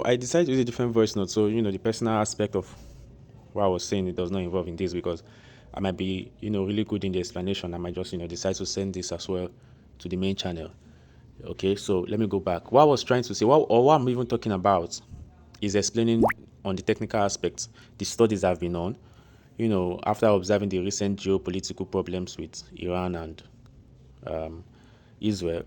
I decided to use a different voice note. So, the personal aspect of what I was saying, it does not involve in this because I might be, really good in the explanation. I might just, decide to send this as well to the main channel. Okay, so let me go back. What I was trying to say, what I'm even talking about is explaining on the technical aspects, the studies I've been on, after observing the recent geopolitical problems with Iran and Israel,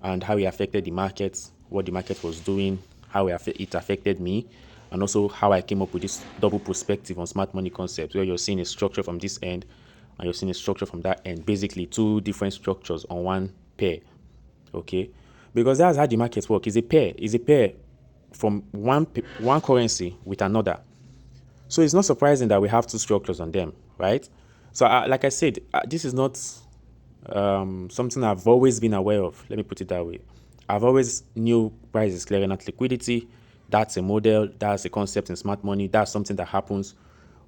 and how it affected the markets, what the market was doing, how it affected me, and also how I came up with this double perspective on smart money concept, where you're seeing a structure from this end and you're seeing a structure from that end, basically two different structures on one pair. Okay, because that's how the markets work. Is a pair from one currency with another. So it's not surprising that we have two structures on them, right? So, like I said, this is not something I've always been aware of. Let me put it that way. I've always knew price is clearing out liquidity. That's a model. That's a concept in smart money. That's something that happens.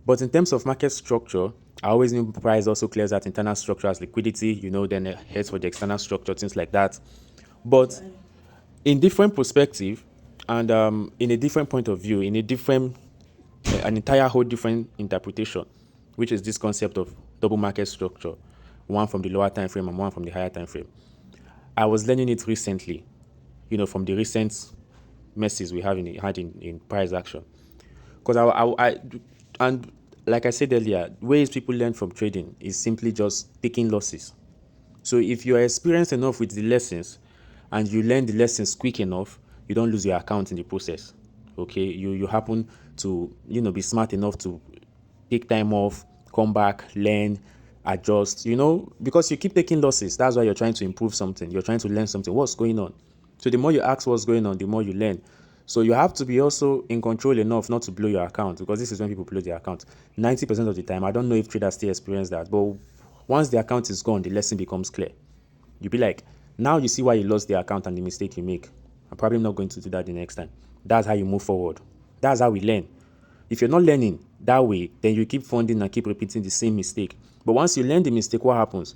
But in terms of market structure, I always knew price also clears out internal structure as liquidity. Then it heads for the external structure, things like that. But in different perspective and in a different point of view, in a different, an entire whole different interpretation, which is this concept of double market structure, one from the lower time frame and one from the higher time frame. I was learning it recently, from the recent messes we had in price action. Because and like I said earlier, ways people learn from trading is simply just taking losses. So if you are experienced enough with the lessons and you learn the lessons quick enough, you don't lose your account in the process. Okay, you happen to be smart enough to take time off, come back, learn, adjust. Because you keep taking losses. That's why you're trying to improve something. You're trying to learn something. What's going on? So the more you ask what's going on, the more you learn. So you have to be also in control enough not to blow your account, because this is when people blow their account. 90% of the time, I don't know if traders still experience that, but once the account is gone, the lesson becomes clear. You'll be like, now you see why you lost the account and the mistake you make. I'm probably not going to do that the next time. That's how you move forward. That's how we learn. If you're not learning that way, then you keep funding and keep repeating the same mistake. But once you learn the mistake, what happens?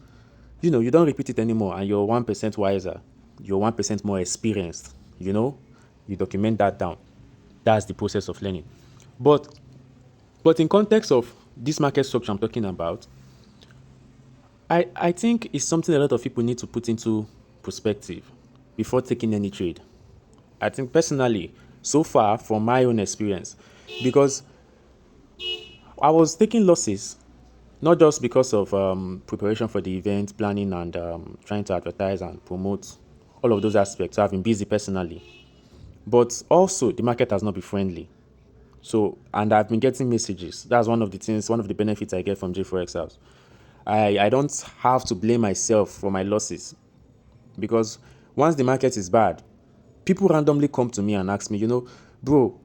You don't repeat it anymore and you're 1% wiser. You're 1% more experienced. You document that down. That's the process of learning. But but in context of this market structure I'm talking about, I think it's something a lot of people need to put into perspective before taking any trade. I think personally, so far from my own experience, because I was taking losses, not just because of preparation for the event, planning, and trying to advertise and promote all of those aspects. So I've been busy personally, but also the market has not been friendly. So, and I've been getting messages. That's one of the things, one of the benefits I get from JayFx House. I don't have to blame myself for my losses, because once the market is bad, people randomly come to me and ask me, bro,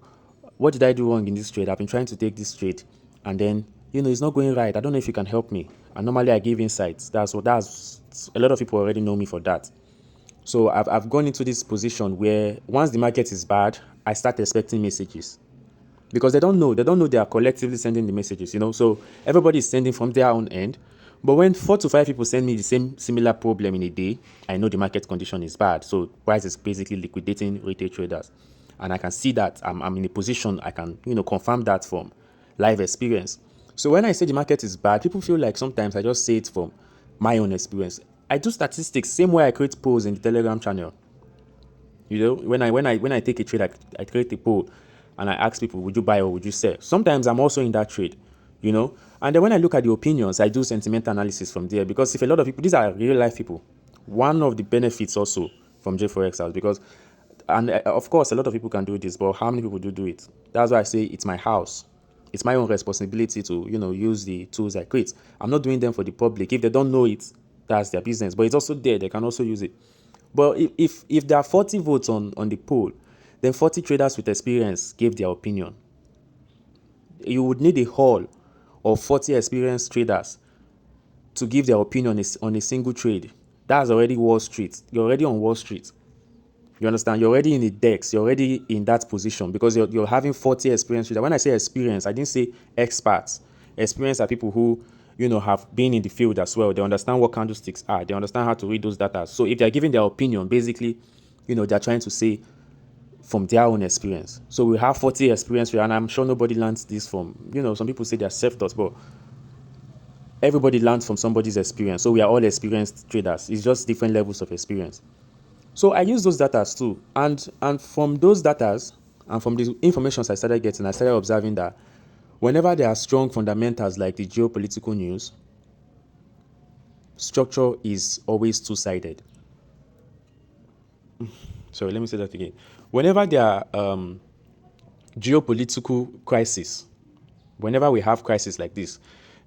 what did I do wrong in this trade? I've been trying to take this trade and then, it's not going right. I don't know if you can help me. And normally I give insights. That's a lot of people already know me for that. So I've gone into this position where once the market is bad, I start expecting messages, because they don't know they are collectively sending the messages. So everybody is sending from their own end. But when 4 to 5 people send me the same similar problem in a day, I know the market condition is bad. So price is basically liquidating retail traders, and I can see that I'm in a position I can confirm that from live experience. So when I say the market is bad, people feel like sometimes I just say it from my own experience. I do statistics same way I create polls in the Telegram channel. When I take a trade, I create a poll and I ask people, would you buy or would you sell? Sometimes I'm also in that trade, And then when I look at the opinions, I do sentiment analysis from there, because if a lot of people, these are real life people, one of the benefits also from J4X House, because, and of course, a lot of people can do this, but how many people do it? That's why I say it's my house. It's my own responsibility to, use the tools I create. I'm not doing them for the public. If they don't know it, that's their business. But it's also there. They can also use it. But if there are 40 votes on the poll, then 40 traders with experience gave their opinion. You would need a hall of 40 experienced traders to give their opinion on a single trade. That's already Wall Street. You're already on Wall Street. You understand? You're already in the DEX. You're already in that position, because you're having 40 experienced traders. When I say experience, I didn't say experts. Experience are people who have been in the field as well. They understand what candlesticks are. They understand how to read those data. So if they're giving their opinion, basically, they're trying to say from their own experience. So we have 40 experience, and I'm sure nobody learns this from, some people say they're self-taught, but everybody learns from somebody's experience. So we are all experienced traders. It's just different levels of experience. So I use those data too. And from those data and from the information I started getting, I started observing that whenever there are strong fundamentals like the geopolitical news, structure is always two-sided. Sorry, let me say that again. Whenever there are geopolitical crisis, whenever we have crisis like this,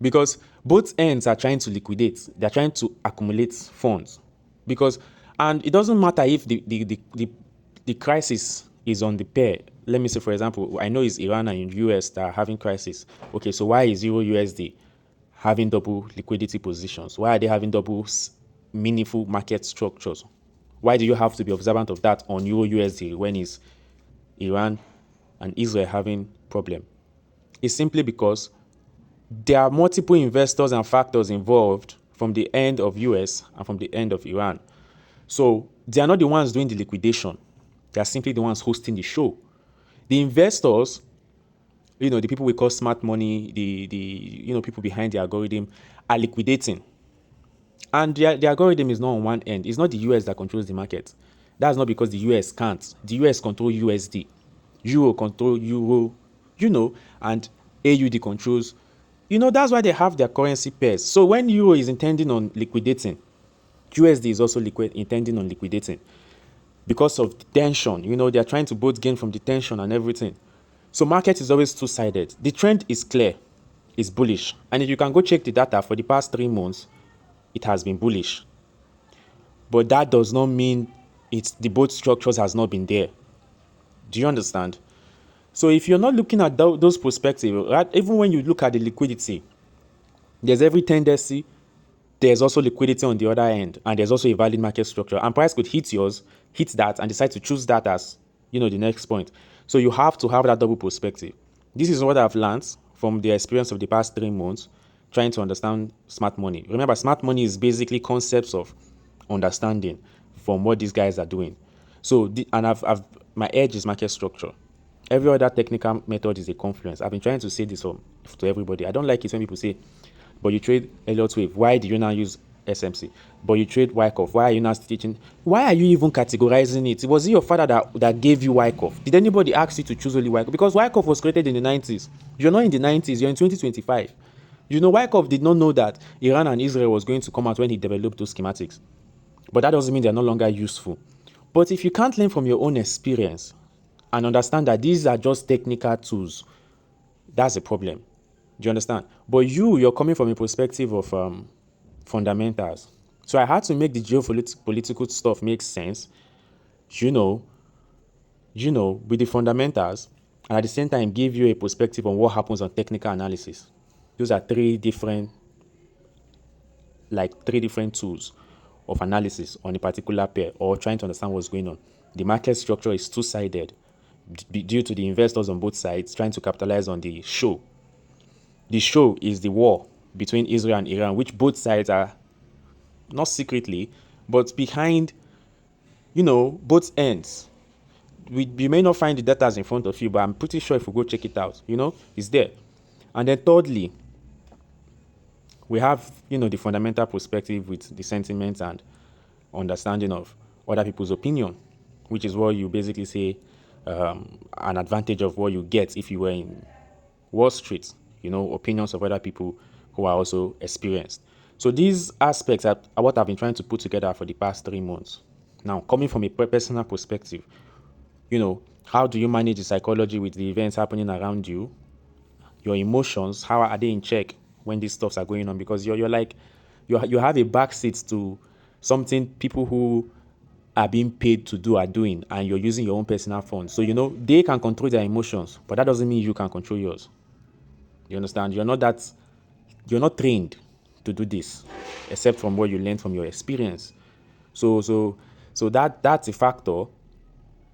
because both ends are trying to liquidate, they're trying to accumulate funds. Because, and it doesn't matter if the crisis is on the pair. Let me say, for example, I know it's Iran and US that are having crisis. Okay, so why is Euro USD having double liquidity positions? Why are they having double meaningful market structures? Why do you have to be observant of that on Euro USD when it's Iran and Israel having problem? It's simply because there are multiple investors and factors involved from the end of US and from the end of Iran. So they are not the ones doing the liquidation. They are simply the ones hosting the show. The investors, the people we call smart money, the people behind the algorithm are liquidating. And the algorithm is not on one end. It's not the US that controls the market. That's not because the US can't. The US control USD. Euro control Euro, and AUD controls. That's why they have their currency pairs. So when Euro is intending on liquidating, USD is also intending on liquidating because of the tension. They're trying to both gain from the tension and everything. So market is always two-sided. The trend is clear. It's bullish. And if you can go check the data for the past 3 months, it has been bullish. But that does not mean the both structures has not been there. Do you understand? So if you're not looking at those perspectives, right, even when you look at the liquidity, there's every tendency, there's also liquidity on the other end, and there's also a valid market structure. And price could hit yours, hit that, and decide to choose that as, the next point. So you have to have that double perspective. This is what I've learned from the experience of the past 3 months, trying to understand smart money. Remember, smart money is basically concepts of understanding from what these guys are doing. So, my edge is market structure. Every other technical method is a confluence. I've been trying to say this to everybody. I don't like it when people say, but you trade Elliott Wave. Why do you now use SMC? But you trade Wyckoff. Why are you now teaching? Why are you even categorizing it? Was it your father that gave you Wyckoff? Did anybody ask you to choose only Wyckoff? Because Wyckoff was created in the 90s. You're not in the 90s. You're in 2025. Wyckoff did not know that Iran and Israel was going to come out when he developed those schematics. But that doesn't mean they're no longer useful. But if you can't learn from your own experience and understand that these are just technical tools, that's a problem. Do you understand? But you're coming from a perspective of fundamentals. So I had to make the geopolitical stuff make sense, with the fundamentals, and at the same time give you a perspective on what happens on technical analysis. Those are three different tools of analysis on a particular pair or trying to understand what's going on. The market structure is two-sided due to the investors on both sides trying to capitalize on the show. The show is the war between Israel and Iran, which both sides are not secretly, but behind, both ends. You may not find the data in front of you, but I'm pretty sure if you go check it out, it's there. And then thirdly, we have, the fundamental perspective with the sentiments and understanding of other people's opinion, which is what you basically say an advantage of what you get if you were in Wall Street, opinions of other people who are also experienced. So these aspects are what I've been trying to put together for the past 3 months. Now, coming from a personal perspective, how do you manage the psychology with the events happening around you? Your emotions, how are they in check when these stuffs are going on? Because you have a backseat to something people who are being paid to do are doing, and you're using your own personal funds. So they can control their emotions, but that doesn't mean you can control yours. You understand? You're not trained to do this, except from what you learned from your experience. So that's a factor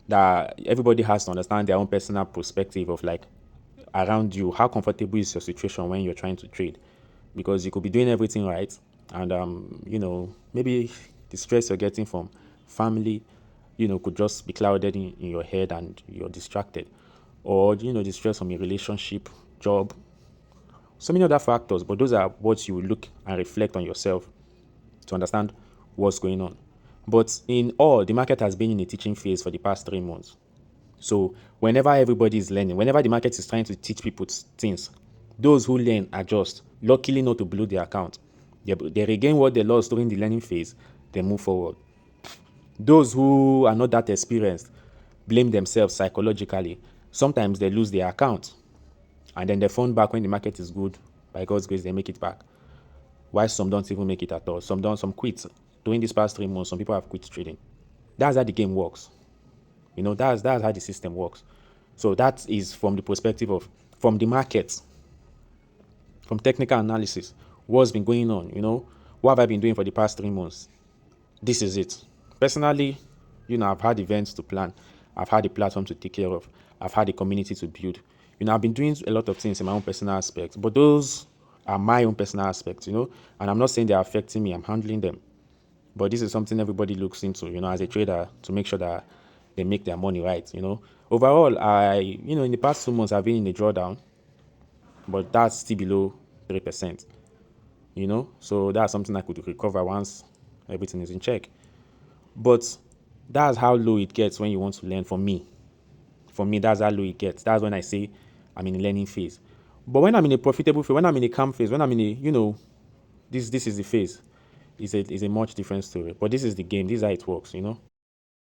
that everybody has to understand their own personal perspective of around you. How comfortable is your situation when you're trying to trade? Because you could be doing everything right, and maybe the stress you're getting from family, could just be clouded in your head and you're distracted. Or, the stress from a relationship, job, so many other factors, but those are what you will look and reflect on yourself to understand what's going on. But in all, the market has been in a teaching phase for the past 3 months. So whenever everybody is learning, whenever the market is trying to teach people things, those who learn adjust. Luckily not to blow their account. They regain what they lost during the learning phase, they move forward. Those who are not that experienced blame themselves psychologically. Sometimes they lose their account and then they phone back when the market is good. By God's grace, they make it back. Why some don't even make it at all. Some quit. During these past 3 months, some people have quit trading. That's how the game works. That's how the system works. So that is from the perspective of from the market, from technical analysis, what's been going on, what have I been doing for the past 3 months? This is it. Personally, I've had events to plan, I've had a platform to take care of, I've had a community to build. I've been doing a lot of things in my own personal aspects, but those are my own personal aspects, and I'm not saying they're affecting me, I'm handling them. But this is something everybody looks into, as a trader to make sure that they make their money right. Overall, in the past 2 months, I've been in a drawdown, but that's still below 3%, So that's something I could recover once everything is in check. But that's how low it gets when you want to learn for me. For me, that's how low it gets. That's when I say I'm in a learning phase. But when I'm in a profitable phase, when I'm in a calm phase, when I'm in a, this is the phase, is a much different story. But this is the game. This is how it works.